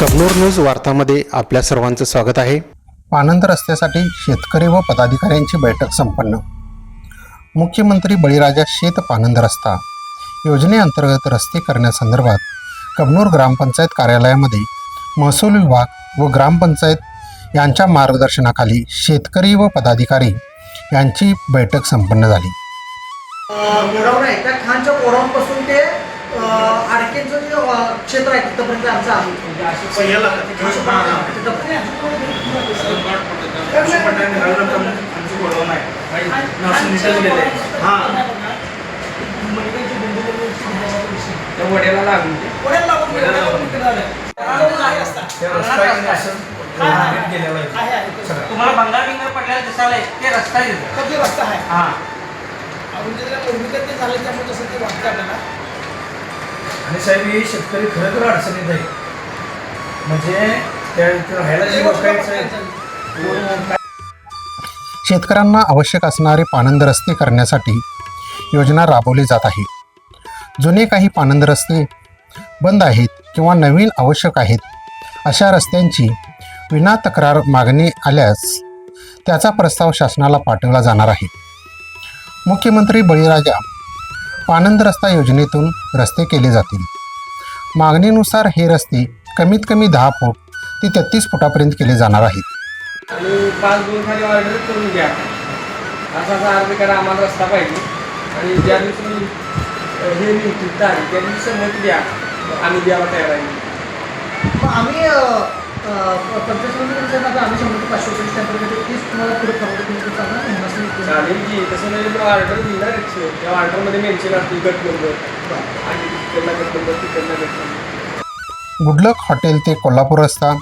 Kabnur news वार्तामध्ये आपल्या सर्वांचं स्वागत आहे। पानंद रस्त्यासाठी शेतकरी व पदाधिकाऱ्यांची बैठक संपन्न। मुख्यमंत्री बळीराजा शेत पानंद रस्ता योजनेअंतर्गत रस्ते करण्यासंदर्भात कबनूर ग्रामपंचायत कार्यालयामध्ये महसूल विभाग व ग्रामपंचायत यांच्या मार्गदर्शनाखाली शेतकरी व पदाधिकारी यांची बैठक संपन्न झाली। गोडाऊन आहे त्या खानच्या गोडाऊनपासून ते आडकेचं जे क्षेत्र आहे तिथपर्यंत आमचं आहे। तुम्हाला बंगाल बिंगाल पडलेला दिसायला ते रस्ता आहे हां आणि साहेब ही शेतकरी खरं तर अडचणीत आहे, म्हणजे त्या राहायला जे बघायचं आहे। शेतकऱ्यांना आवश्यक असणारे पानंद रस्ते करण्यासाठी योजना राबवली जात आहे। जुने काही पानंद रस्ते बंद आहेत किंवा नवीन आवश्यक आहेत अशा रस्त्यांची विना तक्रार मागणी आल्यास त्याचा प्रस्ताव शासनाला पाठवला जाणार आहे। मुख्यमंत्री बळीराजा पानंद रस्ता योजनेतून रस्ते केले जातील। मागणीनुसार हे रस्ते कमीत कमी 10 फूट ते 33 फुटापर्यंत केले जाणार आहेत। आणि 5 दिवसांनी ऑर्डर करून घ्या, असा अर्ज करा, आम्हाला रस्ता पाहिजे आणि ज्या दिवशी हे निश्चित तारीख त्या दिवशी संमती द्या, आम्ही द्यावा तयार आहे। मग आम्ही पंचायत आम्ही 100-500 रुपये स्टॅम्प तीच तुम्हाला पुढे चालेल की, तसं नाही तर ऑर्डर दिला त्या ऑर्डरमध्ये मेन्शन असतील गट नंबर आणि तिकडला गट नंबर तिकडला गट नंबर। गुडलक हॉटेल ते कोल्हापूर रस्ता,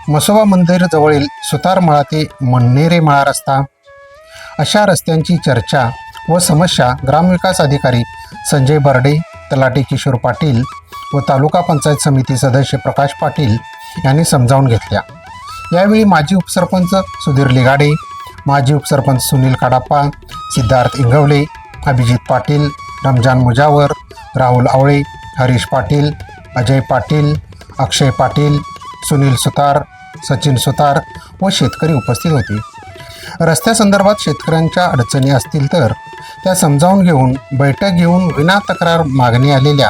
मसोबा मंदिर जवळील सुतारमळा ते मन्नेरेमळा रस्ता अशा रस्त्यांची चर्चा व समस्या ग्रामविकास अधिकारी संजय बर्डे, तलाठी किशोर पाटील व तालुका पंचायत समिती सदस्य प्रकाश पाटील यांनी समजावून घेतल्या। यावेळी माजी उपसरपंच सुधीर लिगाडे, माजी उपसरपंच सुनील काडाप्पा, सिद्धार्थ इंगवले, अभिजित पाटील, रमजान मुजावर, राहुल आवळे, हरीश पाटील, अजय पाटील, अक्षय पाटील, सुनील सुतार, सचिन सुतार व शेतकरी उपस्थित होते। रस्त्यासंदर्भात शेतकऱ्यांच्या अडचणी असतील तर त्या समजावून घेऊन बैठक घेऊन विना तक्रार मागणी आलेल्या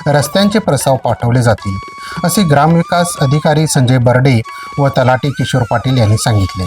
रस्त्यांचे प्रस्ताव पाठवले जातील असे ग्रामविकास अधिकारी संजय बर्डे व तलाठी किशोर पाटील यांनी सांगितले।